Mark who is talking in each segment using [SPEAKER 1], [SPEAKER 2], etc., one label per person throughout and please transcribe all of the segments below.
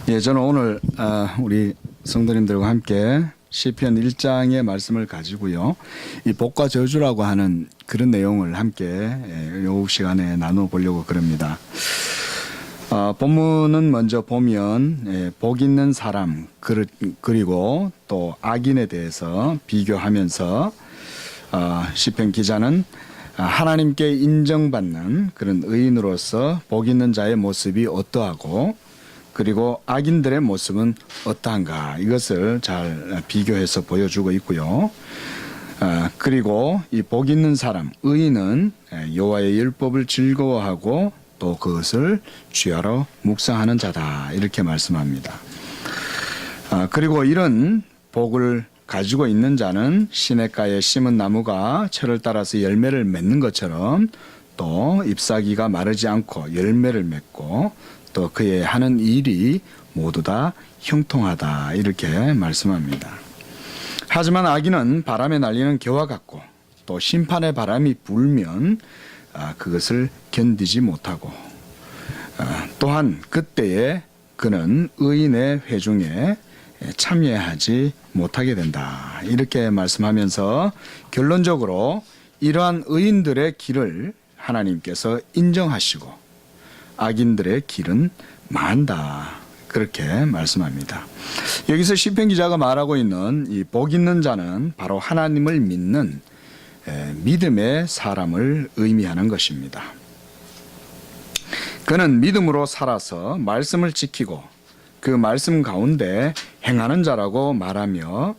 [SPEAKER 1] 예, 저는 오늘 우리 성도님들과 함께 시편 1장의 말씀을 가지고요, 이 복과 저주라고 하는 그런 내용을 함께 요 시간에 나누어 보려고 그럽니다. 본문은 먼저 보면 복 있는 사람 그리고 또 악인에 대해서 비교하면서 시편 기자는 하나님께 인정받는 그런 의인으로서 복 있는 자의 모습이 어떠하고 그리고 악인들의 모습은 어떠한가, 이것을 잘 비교해서 보여주고 있고요. 그리고 이 복 있는 사람, 의인은 여호와의 율법을 즐거워하고 또 그것을 주야로 묵상하는 자다, 이렇게 말씀합니다. 그리고 이런 복을 가지고 있는 자는 시냇가에 심은 나무가 철을 따라서 열매를 맺는 것처럼 또 잎사귀가 마르지 않고 열매를 맺고 또 그의 하는 일이 모두 다 형통하다, 이렇게 말씀합니다. 하지만 악인은 바람에 날리는 겨와 같고 또 심판의 바람이 불면 그것을 견디지 못하고 또한 그때에 그는 의인의 회중에 참여하지 못하게 된다, 이렇게 말씀하면서 결론적으로 이러한 의인들의 길을 하나님께서 인정하시고 악인들의 길은 망한다, 그렇게 말씀합니다. 여기서 시편 기자가 말하고 있는 이 복 있는 자는 바로 하나님을 믿는 믿음의 사람을 의미하는 것입니다. 그는 믿음으로 살아서 말씀을 지키고 그 말씀 가운데 행하는 자라고 말하며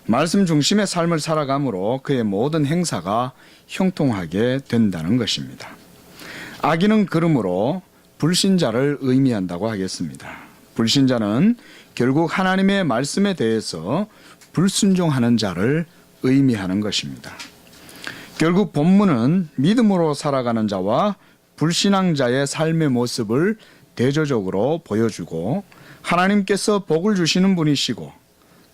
[SPEAKER 1] 말씀 중심의 삶을 살아감으로 그의 모든 행사가 형통하게 된다는 것입니다. 악인은 그러므로 불신자를 의미한다고 하겠습니다. 불신자는 결국 하나님의 말씀에 대해서 불순종하는 자를 의미하는 것입니다. 결국 본문은 믿음으로 살아가는 자와 불신앙자의 삶의 모습을 대조적으로 보여주고 하나님께서 복을 주시는 분이시고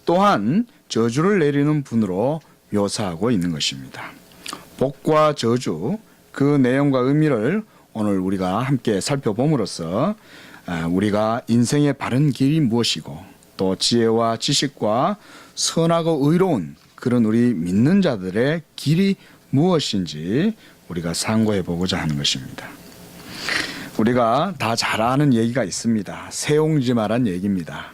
[SPEAKER 1] 또한 저주를 내리는 분으로 묘사하고 있는 것입니다. 복과 저주, 그 내용과 의미를 오늘 우리가 함께 살펴봄으로써 우리가 인생의 바른 길이 무엇이고 또 지혜와 지식과 선하고 의로운 그런 우리 믿는 자들의 길이 무엇인지 우리가 상고해 보고자 하는 것입니다. 우리가 다 잘 아는 얘기가 있습니다. 세옹지마란 얘기입니다.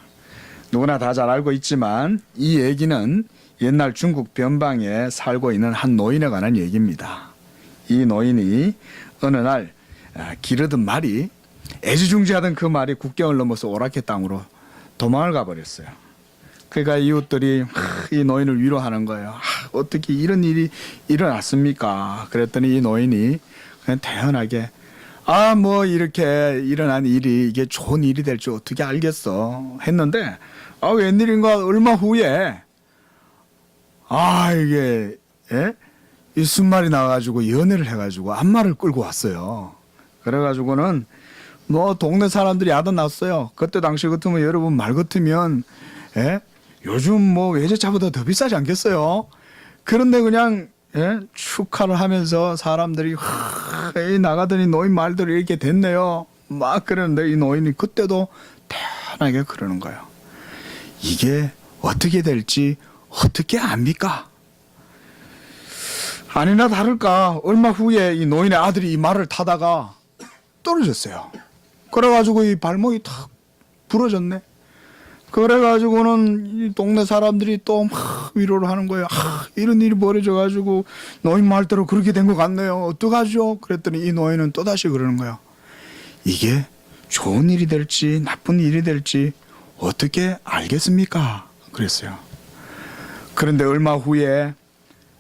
[SPEAKER 1] 누구나 다 잘 알고 있지만 이 얘기는 옛날 중국 변방에 살고 있는 한 노인에 관한 얘기입니다. 이 노인이 어느 날 기르던 말이, 애지중지하던 그 말이 국경을 넘어서 오라케 땅으로 도망을 가버렸어요. 그러니까 이웃들이 이 노인을 위로하는 거예요. 어떻게 이런 일이 일어났습니까? 그랬더니 이 노인이 그냥 태연하게 뭐 이렇게 일어난 일이 이게 좋은 일이 될 줄 어떻게 알겠어 했는데 웬일인가 얼마 후에 이게 이 순말이 나와가지고 연애를 해가지고 안마를 끌고 왔어요. 그래가지고는 뭐 동네 사람들이 야단났어요. 그때 당시 같으면 여러분 말 같으면 요즘 뭐 외제차보다 더 비싸지 않겠어요? 그런데 그냥 축하를 하면서 사람들이 나가더니 노인 말들이 이렇게 됐네요. 막 그러는데 이 노인이 그때도 태연하게 그러는 거예요. 이게 어떻게 될지 어떻게 압니까? 아니나 다를까 얼마 후에 이 노인의 아들이 이 말을 타다가 떨어졌어요. 그래가지고 이 발목이 탁 부러졌네. 그래가지고는 이 동네 사람들이 또 막 위로를 하는 거예요. 이런 일이 벌어져가지고 노인 말대로 그렇게 된 것 같네요. 어떡하죠? 그랬더니 이 노인은 또다시 그러는 거예요. 이게 좋은 일이 될지 나쁜 일이 될지 어떻게 알겠습니까? 그랬어요. 그런데 얼마 후에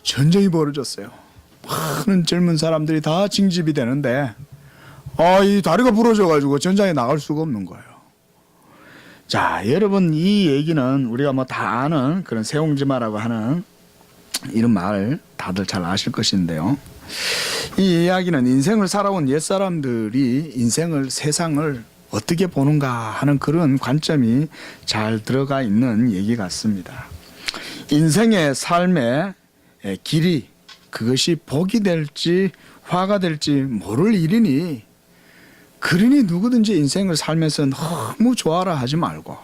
[SPEAKER 1] 전쟁이 벌어졌어요. 많은 젊은 사람들이 다 징집이 되는데 이 다리가 부러져가지고 전장에 나갈 수가 없는 거예요. 자, 여러분, 이 얘기는 우리가 뭐 다 아는 그런 세옹지마라고 하는 이런 말 다들 잘 아실 것인데요. 이 이야기는 인생을 살아온 옛사람들이 세상을 어떻게 보는가 하는 그런 관점이 잘 들어가 있는 얘기 같습니다. 인생의 삶의 길이 그것이 복이 될지 화가 될지 모를 일이니 그러니 누구든지 인생을 살면서 너무 좋아라 하지 말고,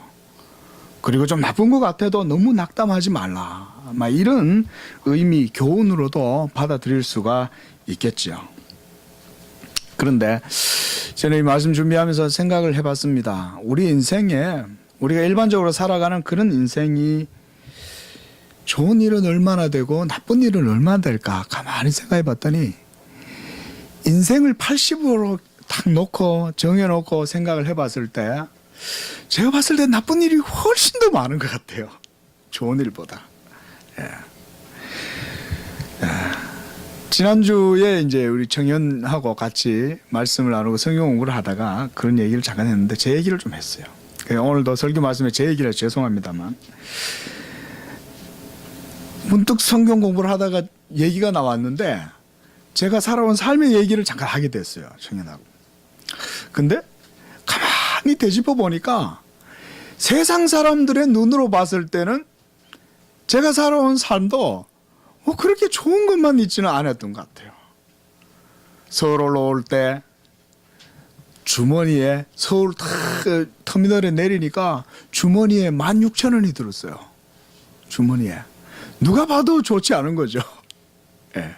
[SPEAKER 1] 그리고 좀 나쁜 것 같아도 너무 낙담하지 말라, 막 이런 의미, 교훈으로도 받아들일 수가 있겠죠. 그런데 저는 이 말씀 준비하면서 생각을 해봤습니다. 우리 인생에, 우리가 일반적으로 살아가는 그런 인생이 좋은 일은 얼마나 되고 나쁜 일은 얼마나 될까 가만히 생각해 봤더니, 인생을 80으로 딱 놓고 정해놓고 생각을 해봤을 때, 제가 봤을 때 나쁜 일이 훨씬 더 많은 것 같아요. 좋은 일보다. 예. 지난주에 이제 우리 청년하고 같이 말씀을 나누고 성경 공부를 하다가 그런 얘기를 잠깐 했는데, 제 얘기를 좀 했어요. 오늘도 설교 말씀에 제 얘기를 해서 죄송합니다만, 문득 성경 공부를 하다가 얘기가 나왔는데, 제가 살아온 삶의 얘기를 잠깐 하게 됐어요, 청년하고. 근데 가만히 되짚어 보니까 세상 사람들의 눈으로 봤을 때는 제가 살아온 삶도 그렇게 좋은 것만 있지는 않았던 것 같아요. 서울 올라올 때 주머니에, 서울 터미널에 내리니까 주머니에 16,000원이 들었어요. 주머니에. 누가 봐도 좋지 않은 거죠. 예.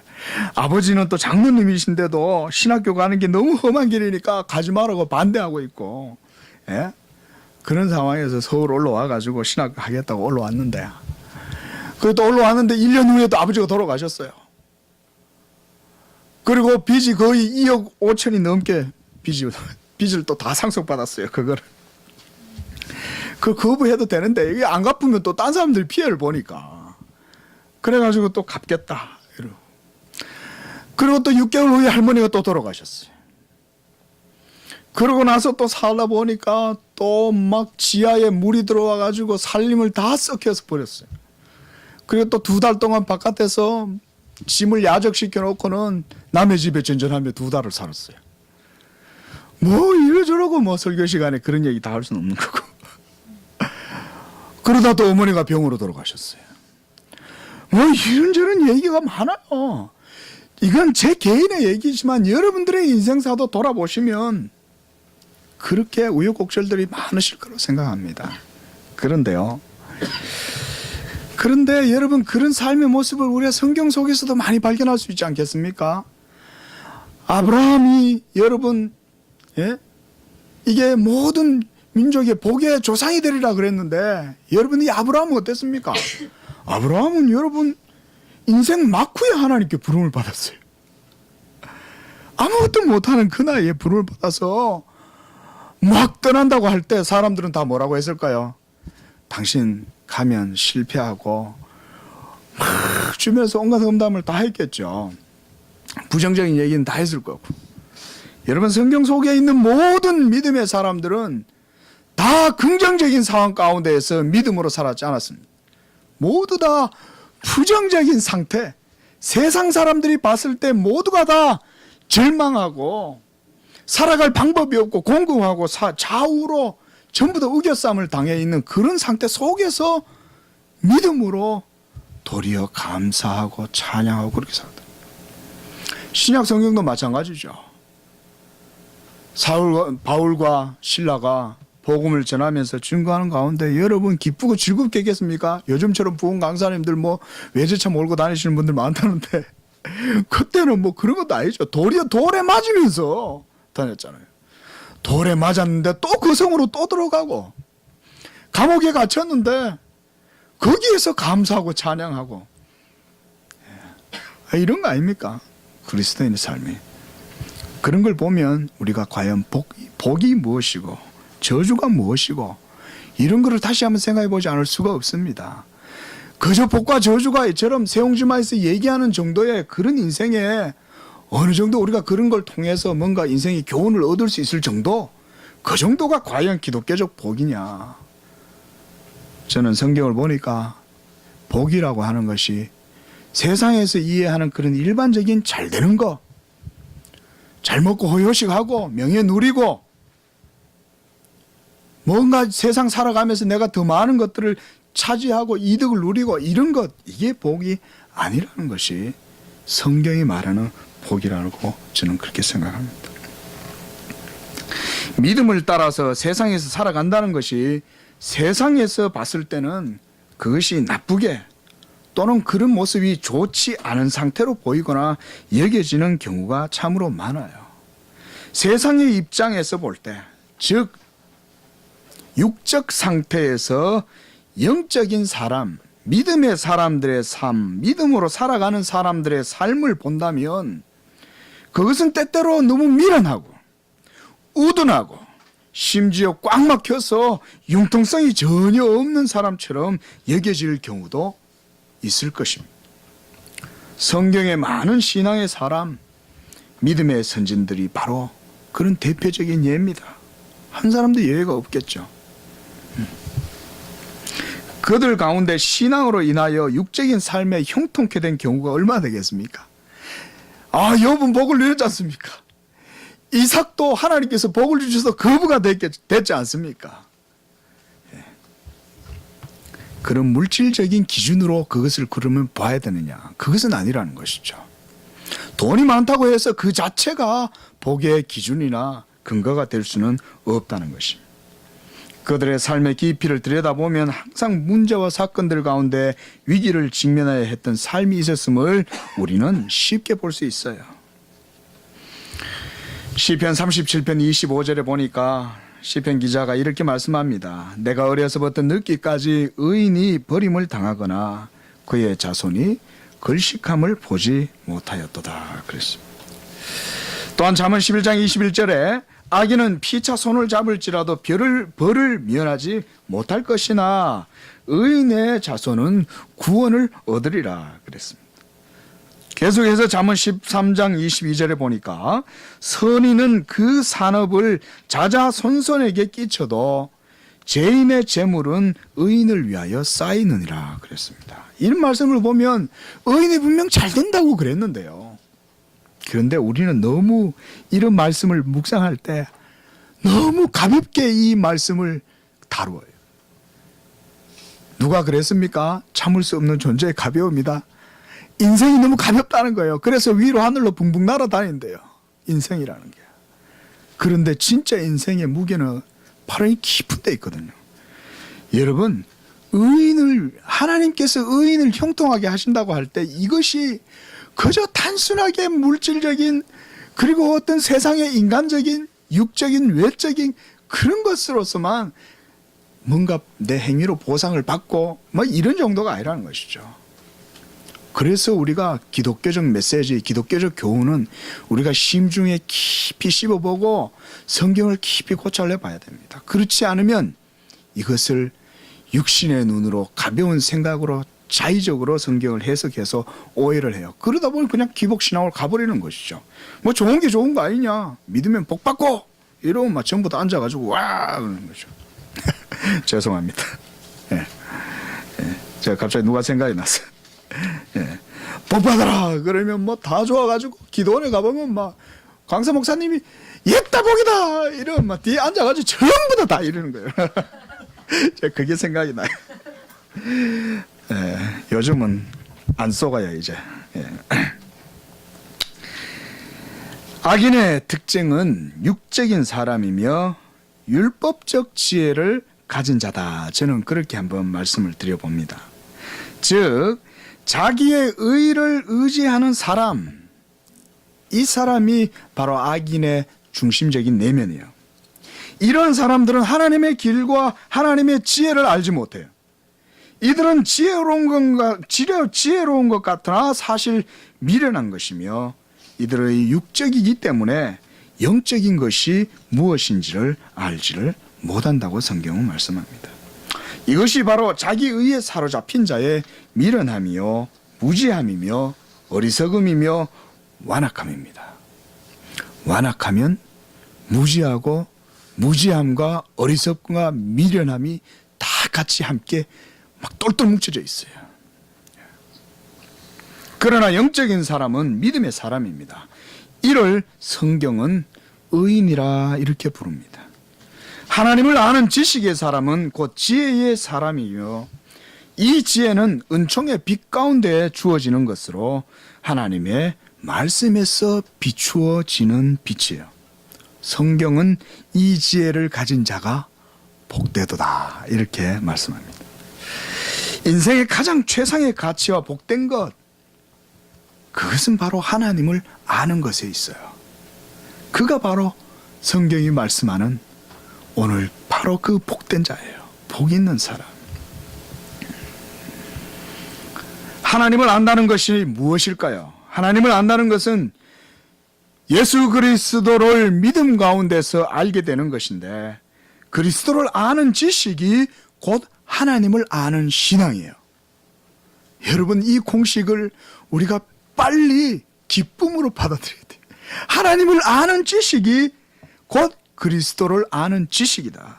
[SPEAKER 1] 아버지는 또 장로님이신데도 신학교 가는 게 너무 험한 길이니까 가지 말라고 반대하고 있고, 예? 그런 상황에서 서울 올라와 가지고 신학교 하겠다고 올라왔는데, 그래도 올라왔는데 1년 후에 또 아버지가 돌아가셨어요. 그리고 빚이 거의 2억 5천이 넘게 빚을 또 다 상속받았어요. 그거를. 그 거부해도 되는데 이게 안 갚으면 또 딴 사람들이 피해를 보니까, 그래가지고 또 갚겠다. 그리고 또 6개월 후에 할머니가 또 돌아가셨어요. 그러고 나서 또 살다 보니까 또 막 지하에 물이 들어와가지고 살림을 다 썩혀서 버렸어요. 그리고 또 2달 동안 바깥에서 짐을 야적시켜 놓고는 남의 집에 전전하며 2달을 살았어요. 뭐 이러저러고 뭐 설교 시간에 그런 얘기 다 할 수는 없는 거고. 그러다 또 어머니가 병으로 돌아가셨어요. 뭐 이런저런 얘기가 많아요. 이건 제 개인의 얘기지만 여러분들의 인생사도 돌아보시면 그렇게 우여곡절들이 많으실 거라고 생각합니다. 그런데 여러분, 그런 삶의 모습을 우리가 성경 속에서도 많이 발견할 수 있지 않겠습니까? 아브라함이, 여러분, 예? 이게 모든 민족의 복의 조상이 되리라 그랬는데, 여러분, 이 아브라함은 어땠습니까? 아브라함은 여러분 인생 막후에 하나님께 부름을 받았어요. 아무것도 못하는 그 나이에 부름을 받아서 막 떠난다고 할 때 사람들은 다 뭐라고 했을까요? 당신 가면 실패하고, 막 주변에서 온갖 험담을 다 했겠죠. 부정적인 얘기는 다 했을 거고. 여러분, 성경 속에 있는 모든 믿음의 사람들은 다 긍정적인 상황 가운데에서 믿음으로 살았지 않았습니다. 모두 다 부정적인 상태, 세상 사람들이 봤을 때 모두가 다 절망하고 살아갈 방법이 없고 공공하고 좌우로 전부 다 우겨쌈을 당해 있는 그런 상태 속에서 믿음으로 도리어 감사하고 찬양하고 그렇게 살았다. 신약 성경도 마찬가지죠. 바울과 실라가 복음을 전하면서 증거하는 가운데 여러분 기쁘고 즐겁게 했겠습니까? 요즘처럼 부흥 강사님들 뭐 외제차 몰고 다니시는 분들 많다는데 그때는 뭐 그런 것도 아니죠. 도리어 돌에 맞으면서 다녔잖아요. 돌에 맞았는데 또 그 성으로 또 들어가고, 감옥에 갇혔는데 거기에서 감사하고 찬양하고, 이런 거 아닙니까? 그리스도인의 삶이. 그런 걸 보면 우리가 과연 복이 무엇이고 저주가 무엇이고 이런 거를 다시 한번 생각해 보지 않을 수가 없습니다. 그저 복과 저주가 이처럼 세옹지마에서 얘기하는 정도의 그런 인생에 어느 정도 우리가 그런 걸 통해서 뭔가 인생의 교훈을 얻을 수 있을 정도, 그 정도가 과연 기독교적 복이냐. 저는 성경을 보니까 복이라고 하는 것이 세상에서 이해하는 그런 일반적인 잘 되는 거, 잘 먹고 호요식하고 명예 누리고 뭔가 세상 살아가면서 내가 더 많은 것들을 차지하고 이득을 누리고 이런 것, 이게 복이 아니라는 것이 성경이 말하는 복이라고 저는 그렇게 생각합니다. 믿음을 따라서 세상에서 살아간다는 것이 세상에서 봤을 때는 그것이 나쁘게 또는 그런 모습이 좋지 않은 상태로 보이거나 여겨지는 경우가 참으로 많아요. 세상의 입장에서 볼 때, 즉 육적 상태에서 영적인 사람, 믿음의 사람들의 삶, 믿음으로 살아가는 사람들의 삶을 본다면 그것은 때때로 너무 미련하고 우둔하고 심지어 꽉 막혀서 융통성이 전혀 없는 사람처럼 여겨질 경우도 있을 것입니다. 성경의 많은 신앙의 사람, 믿음의 선진들이 바로 그런 대표적인 예입니다. 한 사람도 예외가 없겠죠. 그들 가운데 신앙으로 인하여 육적인 삶에 형통케 된 경우가 얼마나 되겠습니까? 욥은 복을 누렸지 않습니까? 이삭도 하나님께서 복을 주셔서 거부가 됐지 않습니까? 그런 물질적인 기준으로 그것을 그러면 봐야 되느냐? 그것은 아니라는 것이죠. 돈이 많다고 해서 그 자체가 복의 기준이나 근거가 될 수는 없다는 것입니다. 그들의 삶의 깊이를 들여다보면 항상 문제와 사건들 가운데 위기를 직면해야 했던 삶이 있었음을 우리는 쉽게 볼 수 있어요. 시편 37편 25절에 보니까 시편 기자가 이렇게 말씀합니다. 내가 어려서부터 늙기까지 의인이 버림을 당하거나 그의 자손이 걸식함을 보지 못하였도다 그랬습니다. 또한 잠언 11장 21절에 악인은 피차 손을 잡을지라도 벌을 면하지 못할 것이나 의인의 자손은 구원을 얻으리라 그랬습니다. 계속해서 잠언 13장 22절에 보니까 선인은 그 산업을 자자손손에게 끼쳐도 죄인의 재물은 의인을 위하여 쌓이느니라 그랬습니다. 이런 말씀을 보면 의인이 분명 잘 된다고 그랬는데요. 그런데 우리는 너무 이런 말씀을 묵상할 때 너무 가볍게 이 말씀을 다루어요. 누가 그랬습니까? 참을 수 없는 존재의 가벼움이다. 인생이 너무 가볍다는 거예요. 그래서 위로 하늘로 붕붕 날아다닌대요. 인생이라는 게. 그런데 진짜 인생의 무게는 바로 이 깊은 데 있거든요. 여러분, 하나님께서 의인을 형통하게 하신다고 할 때 이것이 그저 단순하게 물질적인 그리고 어떤 세상의 인간적인 육적인 외적인 그런 것으로서만 뭔가 내 행위로 보상을 받고 뭐 이런 정도가 아니라는 것이죠. 그래서 우리가 기독교적 메시지, 기독교적 교훈은 우리가 심중에 깊이 씹어보고 성경을 깊이 고찰해 봐야 됩니다. 그렇지 않으면 이것을 육신의 눈으로 가벼운 생각으로 자의적으로 성경을 해석해서 오해를 해요. 그러다 보니 그냥 기복신앙으로 가버리는 것이죠. 뭐 좋은 게 좋은 거 아니냐. 믿으면 복 받고 이러면 막 전부 다 앉아가지고 와 그러는 거죠. 죄송합니다. 예. 제가 갑자기 누가 생각이 났어요. 예. 복 받아라 그러면 뭐 다 좋아가지고 기도원에 가보면 막 강사 목사님이 옛다 복이다 이러면 막 뒤에 앉아가지고 전부 다 이러는 거예요. 제가 그게 생각이 나요. 예, 요즘은 안 속아요 이제. 예. 악인의 특징은 육적인 사람이며 율법적 지혜를 가진 자다. 저는 그렇게 한번 말씀을 드려봅니다. 즉 자기의 의를 의지하는 사람, 이 사람이 바로 악인의 중심적인 내면이에요. 이런 사람들은 하나님의 길과 하나님의 지혜를 알지 못해요. 이들은 지혜로운 것 같으나 사실 미련한 것이며 이들의 육적이기 때문에 영적인 것이 무엇인지를 알지를 못한다고 성경은 말씀합니다. 이것이 바로 자기 의에 사로잡힌 자의 미련함이요 무지함이며 어리석음이며 완악함입니다. 완악하면 무지하고 무지함과 어리석음과 미련함이 다 같이 함께 막 똘똘 뭉쳐져 있어요. 그러나 영적인 사람은 믿음의 사람입니다. 이를 성경은 의인이라 이렇게 부릅니다. 하나님을 아는 지식의 사람은 곧 지혜의 사람이요 이 지혜는 은총의 빛 가운데 주어지는 것으로 하나님의 말씀에서 비추어지는 빛이에요. 성경은 이 지혜를 가진 자가 복되도다 이렇게 말씀합니다. 인생의 가장 최상의 가치와 복된 것, 그것은 바로 하나님을 아는 것에 있어요. 그가 바로 성경이 말씀하는 오늘 바로 그 복된 자예요. 복 있는 사람. 하나님을 안다는 것이 무엇일까요? 하나님을 안다는 것은 예수 그리스도를 믿음 가운데서 알게 되는 것인데, 그리스도를 아는 지식이 곧 하나님을 아는 신앙이에요. 여러분, 이 공식을 우리가 빨리 기쁨으로 받아들여야 돼요. 하나님을 아는 지식이 곧 그리스도를 아는 지식이다.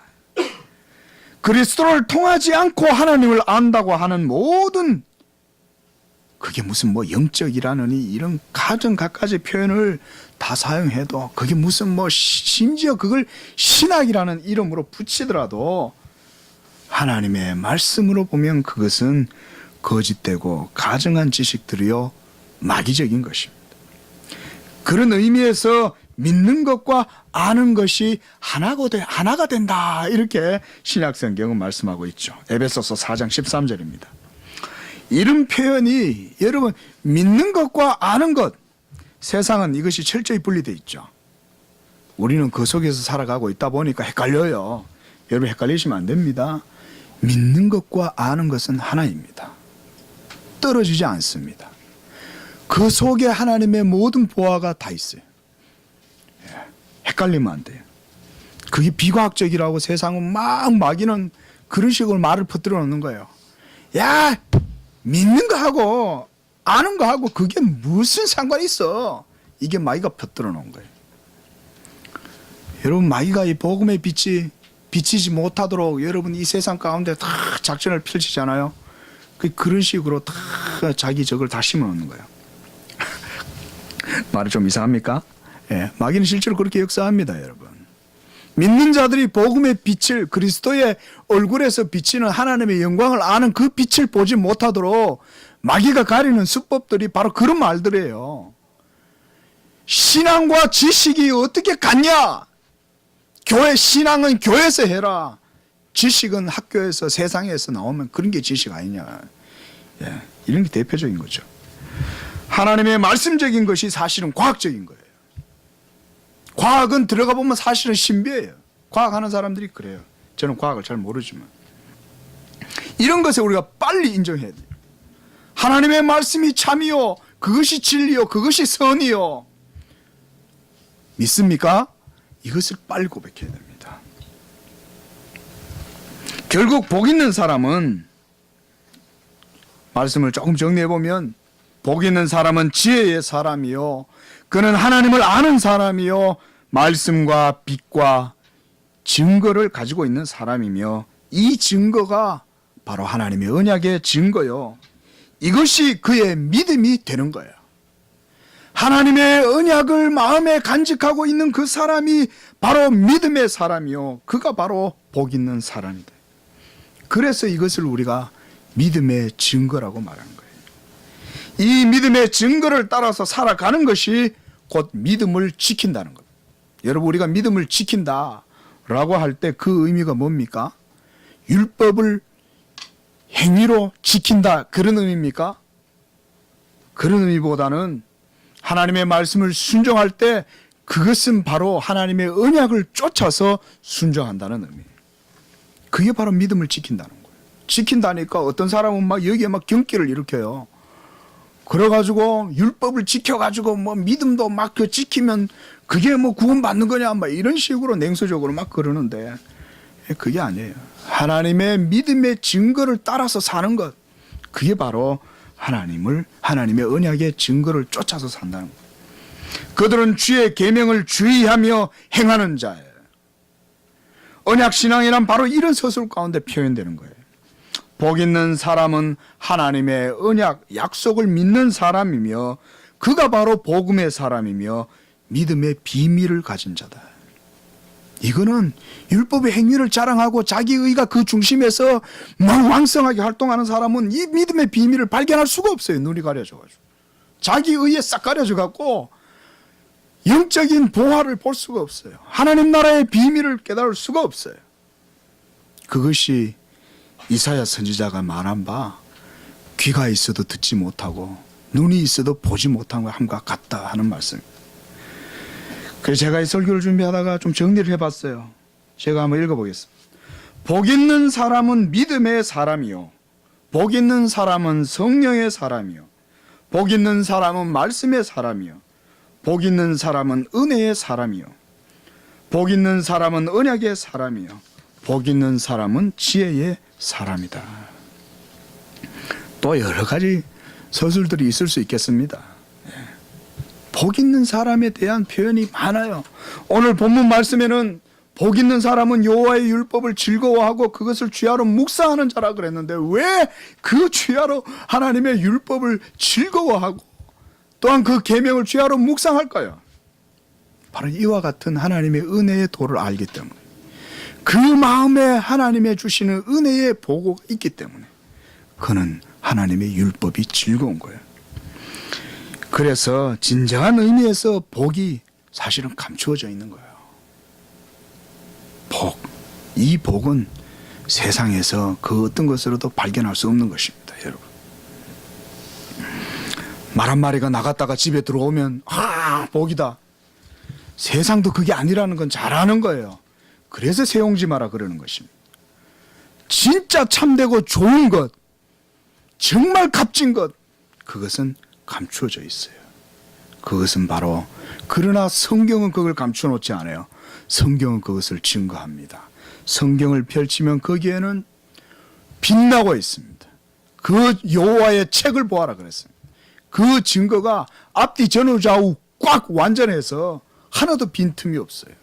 [SPEAKER 1] 그리스도를 통하지 않고 하나님을 안다고 하는 모든, 그게 무슨 뭐 영적이라느니 이런 가정 갖가지 표현을 다 사용해도, 그게 무슨 뭐 심지어 그걸 신학이라는 이름으로 붙이더라도 하나님의 말씀으로 보면 그것은 거짓되고 가정한 지식들이요 마귀적인 것입니다. 그런 의미에서 믿는 것과 아는 것이 하나가 된다 이렇게 신약성경은 말씀하고 있죠. 에베소서 4장 13절입니다. 이런 표현이, 여러분, 믿는 것과 아는 것, 세상은 이것이 철저히 분리되어 있죠. 우리는 그 속에서 살아가고 있다 보니까 헷갈려요. 여러분, 헷갈리시면 안 됩니다. 믿는 것과 아는 것은 하나입니다. 떨어지지 않습니다. 그 속에 하나님의 모든 보화가 다 있어요. 헷갈리면 안 돼요. 그게 비과학적이라고 세상은 막 마귀는 그런 식으로 말을 퍼뜨려 놓는 거예요. 야, 믿는 거하고 아는 거하고 그게 무슨 상관이 있어? 이게 마귀가 퍼뜨려 놓은 거예요. 여러분, 마귀가 이 복음의 빛이 비치지 못하도록 여러분 이 세상 가운데 다 작전을 펼치잖아요. 그런 식으로 다 자기 적을 다 심어 놓는 거예요. 말이 좀 이상합니까? 예, 마귀는 실제로 그렇게 역사합니다, 여러분. 믿는 자들이 복음의 빛을, 그리스도의 얼굴에서 비치는 하나님의 영광을 아는 그 빛을 보지 못하도록 마귀가 가리는 수법들이 바로 그런 말들이에요. 신앙과 지식이 어떻게 같냐? 신앙은 교회에서 해라. 지식은 학교에서, 세상에서 나오면 그런 게 지식 아니냐. 예, 이런 게 대표적인 거죠. 하나님의 말씀적인 것이 사실은 과학적인 거예요. 과학은 들어가 보면 사실은 신비예요. 과학하는 사람들이 그래요. 저는 과학을 잘 모르지만. 이런 것에 우리가 빨리 인정해야 돼요. 하나님의 말씀이 참이요, 그것이 진리요, 그것이 선이요. 믿습니까? 이것을 빨리 고백해야 됩니다. 결국 복 있는 사람은, 말씀을 조금 정리해 보면, 복 있는 사람은 지혜의 사람이요, 그는 하나님을 아는 사람이요, 말씀과 빛과 증거를 가지고 있는 사람이며, 이 증거가 바로 하나님의 언약의 증거요, 이것이 그의 믿음이 되는 거예요. 하나님의 언약을 마음에 간직하고 있는 그 사람이 바로 믿음의 사람이요, 그가 바로 복 있는 사람이다. 그래서 이것을 우리가 믿음의 증거라고 말하는 거예요. 이 믿음의 증거를 따라서 살아가는 것이 곧 믿음을 지킨다는 것. 여러분, 우리가 믿음을 지킨다라고 할 때 그 의미가 뭡니까? 율법을 행위로 지킨다, 그런 의미입니까? 그런 의미보다는 하나님의 말씀을 순종할 때 그것은 바로 하나님의 언약을 쫓아서 순종한다는 의미예요. 그게 바로 믿음을 지킨다는 거예요. 지킨다니까 어떤 사람은 막 여기에 막 경기를 일으켜요. 그래가지고 율법을 지켜가지고 뭐 믿음도 막 그 지키면 그게 뭐 구원받는 거냐 막 이런 식으로 냉소적으로 막 그러는데, 그게 아니에요. 하나님의 믿음의 증거를 따라서 사는 것, 그게 바로 하나님의 언약의 증거를 쫓아서 산다는 거예요. 그들은 주의 계명을 주의하며 행하는 자예요. 언약신앙이란 바로 이런 서술 가운데 표현되는 거예요. 복 있는 사람은 하나님의 언약, 약속을 믿는 사람이며, 그가 바로 복음의 사람이며 믿음의 비밀을 가진 자다. 이거는 율법의 행위를 자랑하고 자기의가 그 중심에서 막 왕성하게 활동하는 사람은 이 믿음의 비밀을 발견할 수가 없어요. 눈이 가려져가지고 자기의에 싹 가려져갖고 영적인 보화를 볼 수가 없어요. 하나님 나라의 비밀을 깨달을 수가 없어요. 그것이 이사야 선지자가 말한 바 귀가 있어도 듣지 못하고 눈이 있어도 보지 못한 것과 같다 하는 말씀입니다. 그래서 제가 이 설교를 준비하다가 좀 정리를 해봤어요. 제가 한번 읽어보겠습니다. 복 있는 사람은 믿음의 사람이요, 복 있는 사람은 성령의 사람이요, 복 있는 사람은 말씀의 사람이요, 복 있는 사람은 은혜의 사람이요, 복 있는 사람은 언약의 사람이요, 복 있는 사람은 지혜의 사람이다. 또 여러 가지 서술들이 있을 수 있겠습니다. 복 있는 사람에 대한 표현이 많아요. 오늘 본문 말씀에는 복 있는 사람은 여호와의 율법을 즐거워하고 그것을 주야로 묵상하는 자라 그랬는데 왜 그 주야로 하나님의 율법을 즐거워하고 또한 그 계명을 주야로 묵상할까요? 바로 이와 같은 하나님의 은혜의 도를 알기 때문에, 그 마음에 하나님의 주시는 은혜의 보고가 있기 때문에 그는 하나님의 율법이 즐거운 거예요. 그래서 진정한 의미에서 복이 사실은 감추어져 있는 거예요. 복, 이 복은 세상에서 그 어떤 것으로도 발견할 수 없는 것입니다. 여러분, 말 한 마리가 나갔다가 집에 들어오면 복이다. 세상도 그게 아니라는 건 잘 아는 거예요. 그래서 세옹지 마라 그러는 것입니다. 진짜 참되고 좋은 것, 정말 값진 것, 그것은 감추어져 있어요. 그것은 바로, 그러나 성경은 그걸 감추어 놓지 않아요. 성경은 그것을 증거합니다. 성경을 펼치면 거기에는 빛나고 있습니다. 그 여호와의 책을 보아라 그랬습니다. 그 증거가 앞뒤 전후 좌우 꽉 완전해서 하나도 빈틈이 없어요.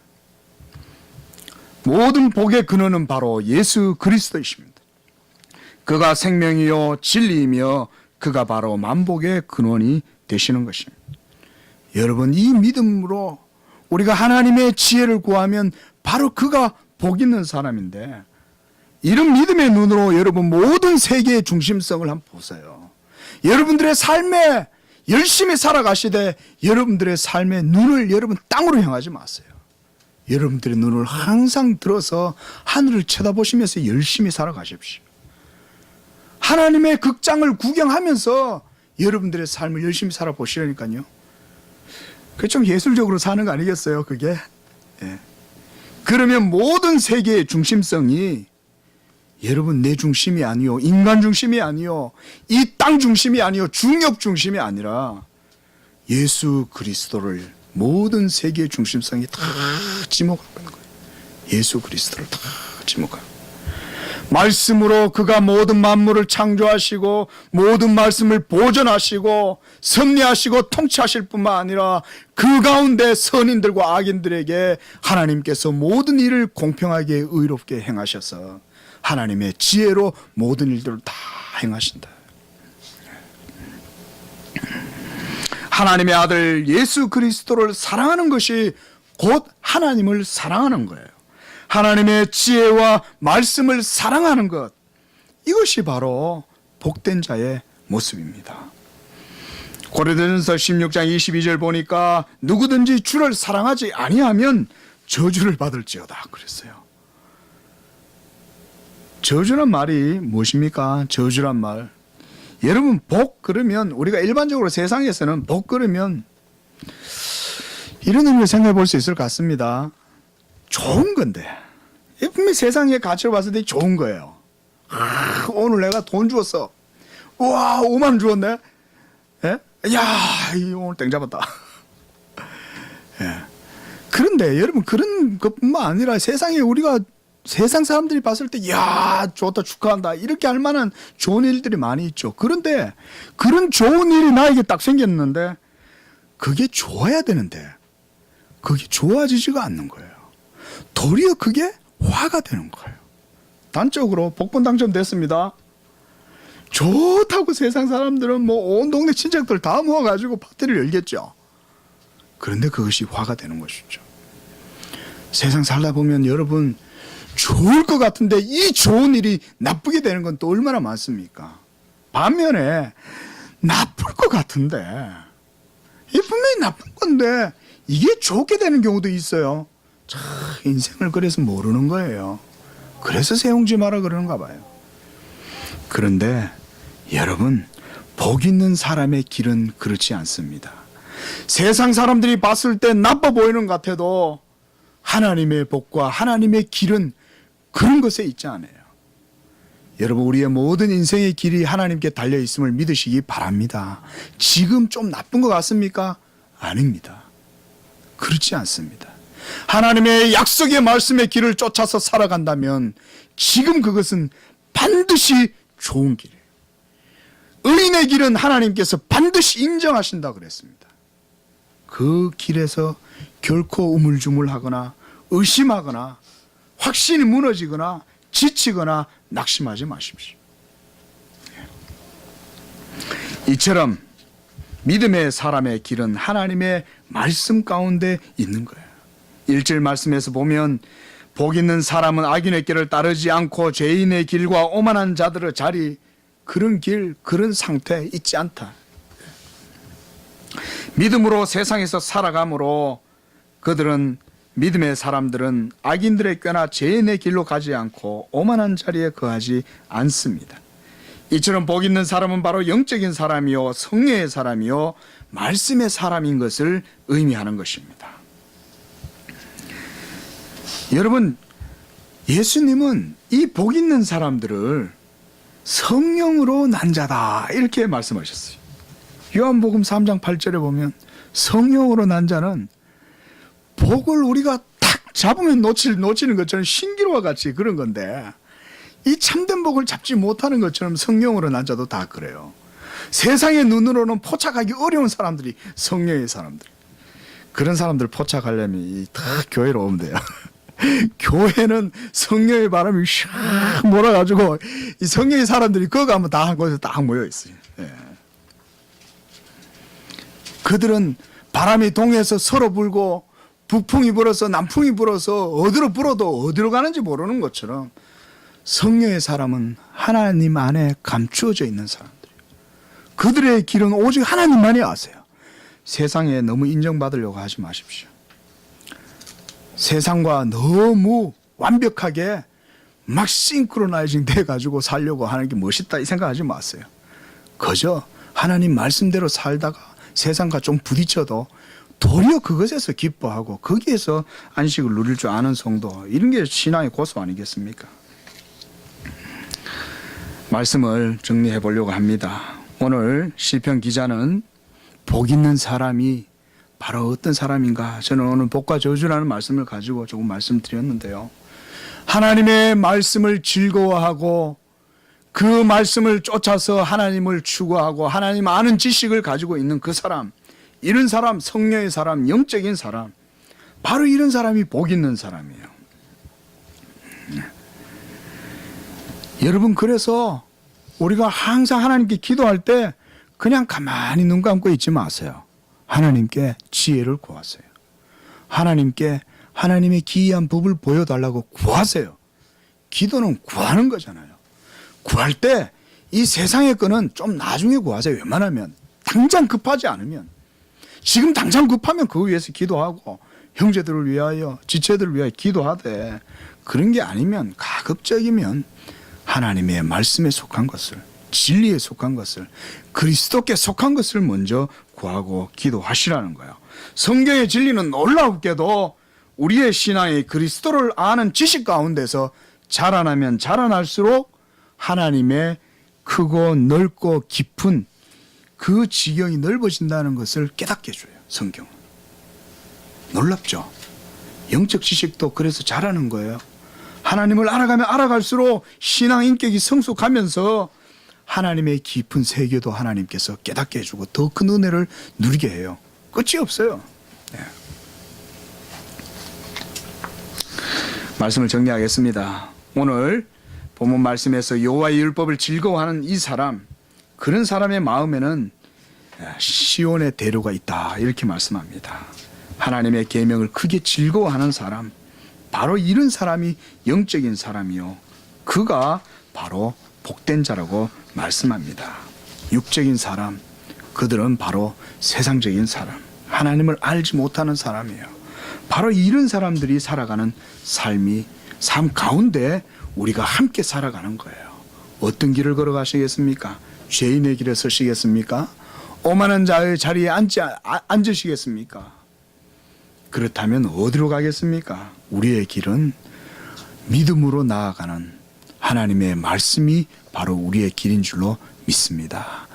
[SPEAKER 1] 모든 복의 근원은 바로 예수 그리스도이십니다. 그가 생명이요 진리이며 그가 바로 만복의 근원이 되시는 것입니다. 여러분, 이 믿음으로 우리가 하나님의 지혜를 구하면 바로 그가 복 있는 사람인데, 이런 믿음의 눈으로 여러분 모든 세계의 중심성을 한번 보세요. 여러분들의 삶에 열심히 살아가시되 여러분들의 삶의 눈을 여러분 땅으로 향하지 마세요. 여러분들의 눈을 항상 들어서 하늘을 쳐다보시면서 열심히 살아가십시오. 하나님의 극장을 구경하면서 여러분들의 삶을 열심히 살아보시라니까요. 그게 좀 예술적으로 사는 거 아니겠어요, 그게? 예. 그러면 모든 세계의 중심성이 여러분 내 중심이 아니요, 인간 중심이 아니요, 이 땅 중심이 아니요, 중력 중심이 아니라 예수 그리스도를, 모든 세계의 중심성이 다 지목하는 거예요. 예수 그리스도를 다 지목하는 거예요. 말씀으로 그가 모든 만물을 창조하시고 모든 말씀을 보존하시고 섭리하시고 통치하실 뿐만 아니라 그 가운데 선인들과 악인들에게 하나님께서 모든 일을 공평하게 의롭게 행하셔서 하나님의 지혜로 모든 일들을 다 행하신다. 하나님의 아들 예수 그리스도를 사랑하는 것이 곧 하나님을 사랑하는 거예요. 하나님의 지혜와 말씀을 사랑하는 것, 이것이 바로 복된 자의 모습입니다. 고린도전서 16장 22절 보니까 누구든지 주를 사랑하지 아니하면 저주를 받을지어다 그랬어요. 저주란 말이 무엇입니까? 저주란 말, 여러분, 복 그러면 우리가 일반적으로 세상에서는 복 그러면 이런 의미를 생각해 볼 수 있을 것 같습니다. 좋은 건데, 분명히 세상의 가치로 봤을 때 좋은 거예요. 오늘 내가 돈 주었어. 우와, 5만 원 주었네. 예? 야, 오늘 땡 잡았다. 예. 그런데 여러분, 그런 것뿐만 아니라 세상에 우리가, 세상 사람들이 봤을 때 야, 좋다, 축하한다, 이렇게 할 만한 좋은 일들이 많이 있죠. 그런데 그런 좋은 일이 나에게 딱 생겼는데 그게 좋아야 되는데 그게 좋아지지가 않는 거예요. 도리어 그게 화가 되는 거예요. 단적으로 복권 당첨됐습니다. 좋다고 세상 사람들은 뭐 온 동네 친척들 다 모아가지고 파티를 열겠죠. 그런데 그것이 화가 되는 것이죠. 세상 살다 보면 여러분, 좋을 것 같은데 이 좋은 일이 나쁘게 되는 건 또 얼마나 많습니까? 반면에 나쁠 것 같은데, 이 분명히 나쁜 건데 이게 좋게 되는 경우도 있어요. 참 인생을 그래서 모르는 거예요. 그래서 세웅지 마라 그러는가 봐요. 그런데 여러분, 복 있는 사람의 길은 그렇지 않습니다. 세상 사람들이 봤을 때 나빠 보이는 것 같아도 하나님의 복과 하나님의 길은 그런 것에 있지 않아요. 여러분, 우리의 모든 인생의 길이 하나님께 달려 있음을 믿으시기 바랍니다. 지금 좀 나쁜 것 같습니까? 아닙니다. 그렇지 않습니다. 하나님의 약속의 말씀의 길을 쫓아서 살아간다면 지금 그것은 반드시 좋은 길이에요. 의인의 길은 하나님께서 반드시 인정하신다 그랬습니다. 그 길에서 결코 우물쭈물하거나 의심하거나 확신이 무너지거나 지치거나 낙심하지 마십시오. 이처럼 믿음의 사람의 길은 하나님의 말씀 가운데 있는 거예요. 1절 말씀에서 보면 복 있는 사람은 악인의 길을 따르지 않고 죄인의 길과 오만한 자들의 자리, 그런 길, 그런 상태에 있지 않다. 믿음으로 세상에서 살아감으로 그들은, 믿음의 사람들은 악인들의 꾀나 죄인의 길로 가지 않고 오만한 자리에 거하지 않습니다. 이처럼 복 있는 사람은 바로 영적인 사람이요 성령의 사람이요 말씀의 사람인 것을 의미하는 것입니다. 여러분, 예수님은 이 복 있는 사람들을 성령으로 난 자다 이렇게 말씀하셨어요. 요한복음 3장 8절에 보면 성령으로 난 자는 복을 우리가 탁 잡으면 놓치는 것처럼 신기루와 같이 그런 건데, 이 참된 복을 잡지 못하는 것처럼 성령으로 난 자도 다 그래요. 세상의 눈으로는 포착하기 어려운 사람들이 성령의 사람들. 그런 사람들 포착하려면 다 교회로 오면 돼요. 교회는 성령의 바람이 샥 몰아가지고 이 성령의 사람들이 거기 가면 다 한 곳에 딱 모여 있어요. 예. 그들은 바람이 동해서 서로 불고 북풍이 불어서 남풍이 불어서 어디로 불어도 어디로 가는지 모르는 것처럼 성령의 사람은 하나님 안에 감추어져 있는 사람들이에요. 그들의 길은 오직 하나님만이 아세요. 세상에 너무 인정받으려고 하지 마십시오. 세상과 너무 완벽하게 막 싱크로나이징 돼가지고 살려고 하는 게 멋있다 이 생각하지 마세요. 그저 하나님 말씀대로 살다가 세상과 좀 부딪혀도 도리어 그것에서 기뻐하고 거기에서 안식을 누릴 줄 아는 성도, 이런 게 신앙의 고수 아니겠습니까? 말씀을 정리해 보려고 합니다. 오늘 시편 기자는 복 있는 사람이 바로 어떤 사람인가, 저는 오늘 복과 저주라는 말씀을 가지고 조금 말씀드렸는데요. 하나님의 말씀을 즐거워하고 그 말씀을 쫓아서 하나님을 추구하고 하나님 아는 지식을 가지고 있는 그 사람, 이런 사람, 성령의 사람, 영적인 사람, 바로 이런 사람이 복 있는 사람이에요. 여러분, 그래서 우리가 항상 하나님께 기도할 때 그냥 가만히 눈 감고 있지 마세요. 하나님께 지혜를 구하세요. 하나님께 하나님의 기이한 법을 보여달라고 구하세요. 기도는 구하는 거잖아요. 구할 때 이 세상의 거는 좀 나중에 구하세요. 웬만하면 당장 급하지 않으면. 지금 당장 급하면 그 위해서 기도하고 형제들을 위하여 지체들을 위하여 기도하되, 그런 게 아니면 가급적이면 하나님의 말씀에 속한 것을, 진리에 속한 것을, 그리스도께 속한 것을 먼저 구하고 기도하시라는 거예요. 성경의 진리는 놀랍게도 우리의 신앙이 그리스도를 아는 지식 가운데서 자라나면 자라날수록 하나님의 크고 넓고 깊은 그 지경이 넓어진다는 것을 깨닫게 해줘요. 성경은. 놀랍죠? 영적 지식도 그래서 자라는 거예요. 하나님을 알아가면 알아갈수록 신앙 인격이 성숙하면서 하나님의 깊은 세계도 하나님께서 깨닫게 해주고 더 큰 은혜를 누리게 해요. 끝이 없어요. 네. 말씀을 정리하겠습니다. 오늘 본문 말씀에서 여호와의 율법을 즐거워하는 이 사람, 그런 사람의 마음에는 시온의 대로가 있다 이렇게 말씀합니다. 하나님의 계명을 크게 즐거워하는 사람, 바로 이런 사람이 영적인 사람이요, 그가 바로 복된 자라고 말씀합니다. 육적인 사람, 그들은 바로 세상적인 사람. 하나님을 알지 못하는 사람이에요. 바로 이런 사람들이 살아가는 삶 가운데 우리가 함께 살아가는 거예요. 어떤 길을 걸어가시겠습니까? 죄인의 길에 서시겠습니까? 오만한 자의 자리에 앉으시겠습니까? 그렇다면 어디로 가겠습니까? 우리의 길은 믿음으로 나아가는 하나님의 말씀이 바로 우리의 길인 줄로 믿습니다.